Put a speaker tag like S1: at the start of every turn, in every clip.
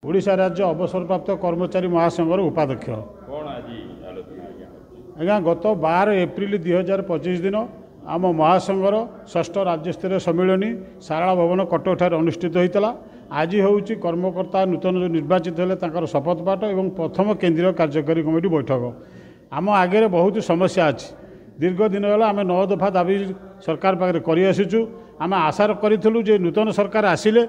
S1: ओडिशा राज्य अवसरप्राप्त कर्मचारी महासंघर उपाध्यक्ष आज्ञा गत 12 एप्रिल 2025 दिन आम महासंघर षष्ठ राज्यस्तरीय सम्मिलनी सारला भवन कटक ठारे अनुष्ठित होता। आज हूँ कर्मकर्ता नूतन जो निर्वाचित होते शपथ पाठ और प्रथम केंद्रीय कार्यकारी कमिटी बैठक। आम आगे बहुत समस्या अच्छी दीर्घ दिन है आम 9 दफा दाबी सरकार पाखे कर आम आशा करूँ नूतन सरकार आसिले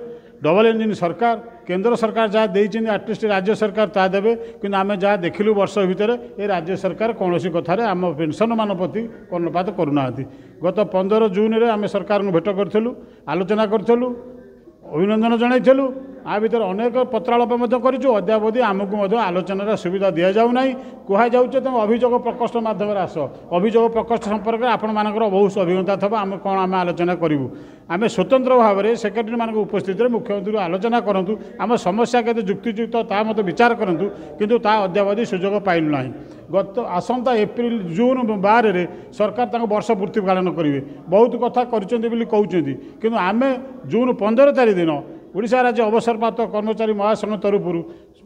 S1: डबल इंजिन सरकार केंद्र सरकार जहाँ देती आटलिस्ट राज्य सरकार ता देवे कि आम जहाँ देखिलु वर्ष भितर ये राज्य सरकार कौन कथार आम पेंशन मान प्रति कर्णपात करूना। गत 15 जून में आम सरकार को भेट करूँ आलोचना करूँ अभिनंदन जनइलु आ भर अनेक पत्रालाप करूँ अद्यावधि आमको आलोचनार सुविधा दि जाऊना कहुए तुम अभियोग प्रकोष्ठ मध्यम आस अभियोग प्रकोष्ठ संपर्क में आपण मानकर बहुत अभिज्ञता थब आम कौन आम आलोचना करूँ आम स्वतंत्र भाव में सेक्रेटरी मान उपस्थित मुख्यमंत्री आलोचना करूँ आम समस्या के जुक्तियुक्त ता मत विचार करूँ किंतु ता अद्यावधि सुजोग पाइलु ना। गत आसंता एप्रिल जून 12 रे सरकार वर्ष पूर्ति पालन करेंगे बहुत कथा कहते कि आम जून 15 तारीख दिन ओडिशा राज्य अवसरप्राप्त कर्मचारी महासंघ तरफ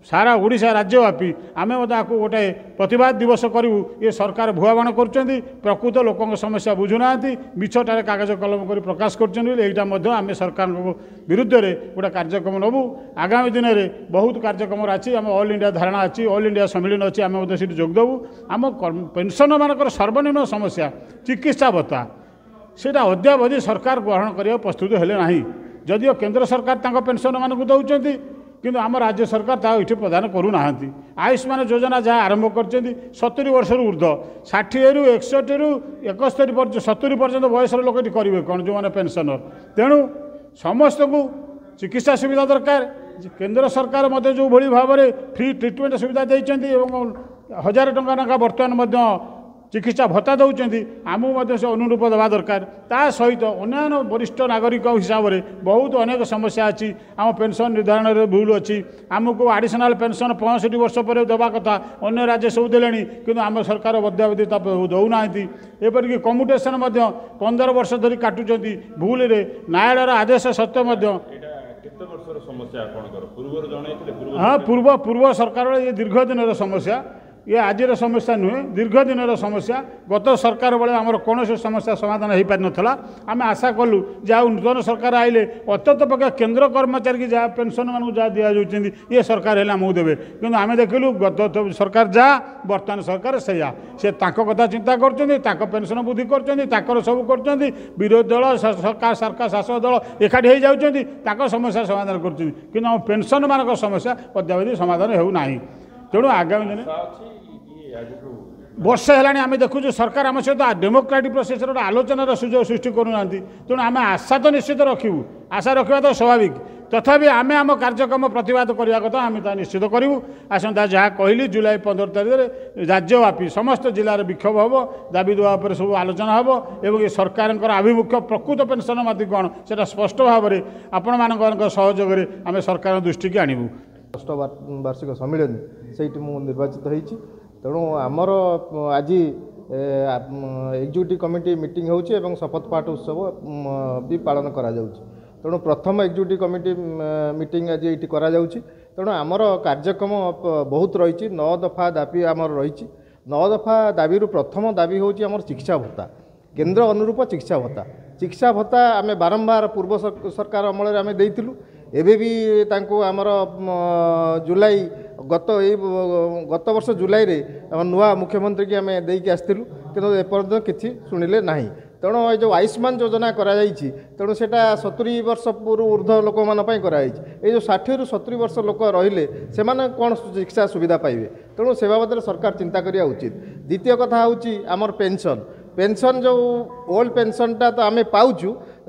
S1: सारा ओडिशा राज्यव्यापी आम आपको गोटे प्रतिवाद दिवस करूँ ये सरकार भुआबाण कर प्रकृत लोकों समस्या बुझुना मिछटारे कागज कलम कर प्रकाश करम सरकार विरुद्ध में गोटे कार्यक्रम नबू आगामी दिन में बहुत कार्यक्रम अच्छी आम ऑल इंडिया धारणा अच्छी ऑल इंडिया सम्मिलन अच्छी आम जोगदेवु आम पेंशन मानकर सर्वनिम्न समस्या चिकित्सा भत्ता सेटा अद्यावधि सरकार ग्रहण करने प्रस्तुत हेले ना जदिओ केंद्र सरकार तांको पेंशन मानक दौरान किंतु आम राज्य सरकार ता ये प्रदान करूना। आयुष्मान योजना जहाँ आरंभ कर 70 वर्ष ऊर्ध्व 60 रु 61 रु 71 70 पर्यंत बयस लोक करेंगे कौन जो मैंने पेंशनर तेणु समस्त को चिकित्सा सुविधा दरकार केंद्र सरकार मत जो भली भाव में फ्री ट्रिटमेंट सुविधा देते 1000 टंका नाका बर्तमान चिकित्सा भत्ता दौरान आमको से अनुरूप देवा दरकार ता सहित अन्य वरिष्ठ नागरिक हिसाब से बहुत अनेक समस्या अच्छी आम पेंशन निर्धारण में भूल अच्छी आमको एडिशनल पेंशन 65 वर्ष पर देवा कथा अन्य राज्य सब देले कि आम सरकार अद्यावधि दौना एपरिक कम्यूटेशन 15 वर्ष धरी काटुंट भूल न्यायालय आदेश सत्य हाँ पूर्व सरकार ये दीर्घ दिन समस्या ये आज समस्या नुहे दीर्घ दिन समस्या गत सरकार बेले आमर कौन समस्या समाधान हो पार नाला आम आशा कलु जहाँ नूतन सरकार आइले अत्यंत पक्ष केंद्र कर्मचारी की जहाँ पेंशन मान जहाँ दि जाऊँ ये सरकार है आमको देवे कि आम देखिलु गत सरकार जहाँ बर्तमान सरकार से कथा चिंता कर पेंशन वृद्धि कर सब कर विरोधी दल सरकार सरकार शासक दल एकाठी हो जाती समस्या समाधान कर पेंशन मान समस्या अद्यावधि समाधान होना। तेणु आगामी दिन वर्ष है आम देखु सरकार आम सहित डेमोक्रेटिक प्रोसेस आलोचनार सुजोग सृष्टि करूना तेणु आम आशा तो निश्चित रखू आशा रखा तो स्वाभाविक तथापि आम आम कार्यक्रम प्रतिवाद करने कथा आम निश्चित करूँ। आसंता जहाँ कहली जुलाई 15 तारीख में राज्यव्यापी समस्त जिलार विक्षोभ हम दाबी देवा पर सब आलोचना हम और ये सरकार आभिमुख्य प्रकृत पेंशन माति कौन से स्पष्ट भाव में आपण मान सहयोग आम सरकार दृष्टि की आणबू।
S2: षष्ठ वार्षिक सम्मिलन से निर्वाचित होती तेणु आमर आज एग्जीक्यूटिव कमिटी मीटिंग होची एवं शपथ पाठ उत्सव भी पालन करा जाउची तेणु प्रथम एग्जीक्यूटिव कमिटी मीटिंग आज ये करा जाउची तेणु आमर कार्यक्रम बहुत रही 9 दफा दाबी आमर रही 9 दफा दाबी प्रथम दाबी होची आमर चिकित्सा भत्ता केंद्र अनुरूप चिकित्सा भत्ता आम बारंबार पूर्व सरकार अमल आम देइथिलु एबे भी तांको आमर जुलाई गत वर्ष जुलाई रे नुआ मुख्यमंत्री की आम देकी आसलु कि एपर्यंत किसी शुणिले ना तेणु ये जो आयुष्मान योजना कराई तेणु से 70 वर्ष ऊर्ध्व लोक मानी कराई जो 60 रु 70 वर्ष लोक रहिले से कौन चिकित्सा सुविधा पाइबे तेणु से बाबद सरकार चिंता करिया उचित। द्वितीय कथा हूँ आमर पेंशन जो ओल्ड पेंशनटा तो आम पाऊँ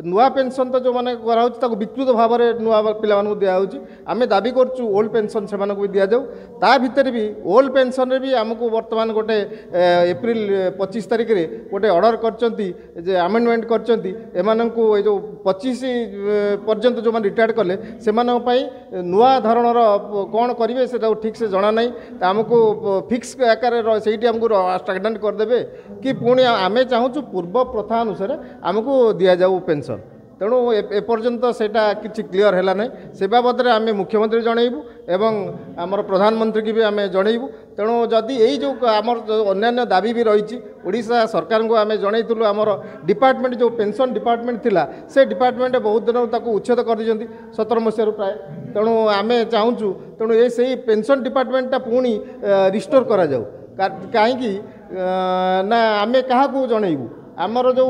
S2: नुआ पेंशन तो जो मैंने कराऊँ विकृत भाव में नुआ पिला दिखाऊँ आम दाबी करूँ ओल्ड पेंशन से भी दि जाऊ ता भितर भी ओल्ड पेंशन रे भी आमको वर्तमान गोटे एप्रिल 25 तारीख रे गोटे ऑर्डर कर आमेंडमेंट कर जो 25 पर्यंत जो मैंने रिटायर्ड कले से नुआ धरणर कौन करेंगे से ठीक से जना ना आमको फिक्स आकार से आमको स्टाग्नेंट करदे कि पुणी आम चाहूँ पूर्व प्रथा अनुसार आमको दि जाऊ पेंशन तेणु एपर्यंत सेटा किसी क्लीयर है ना से बाबद में आम मुख्यमंत्री जनइबू एवं आमर प्रधानमंत्री की भी आम जनइबू तेणु जदि यही जो आमर अन्य दाबी भी रही ओडिशा सरकार को आम जनइलु आमर डिपार्टमेंट जो पेंशन डिपार्टमेंट थिला से डिपार्टमेंट बहुत दिन तक उच्छेद कर 17 मसीह प्राय तेणु आम चाहूँ तेणु ये से पेंशन डिपार्टमेंटा पुणी रिस्टोर करा जाऊ कहीं ना आम क्या जनइबू आमर जो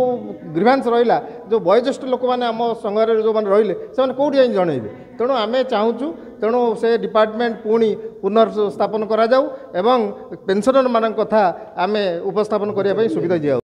S2: ग्रीवांस रहा जो वयोज्येष्ठ लोक मैंने आम संघर जो मैंने रही से कौटी जाए जनइबे तेणु आम चाहूँ तेणु से डिपार्टमेंट पुणी पुनर्स्थापन करा जाऊ एवं पेंशनर मान कथा आम उपस्थापन करने सुविधा दिया।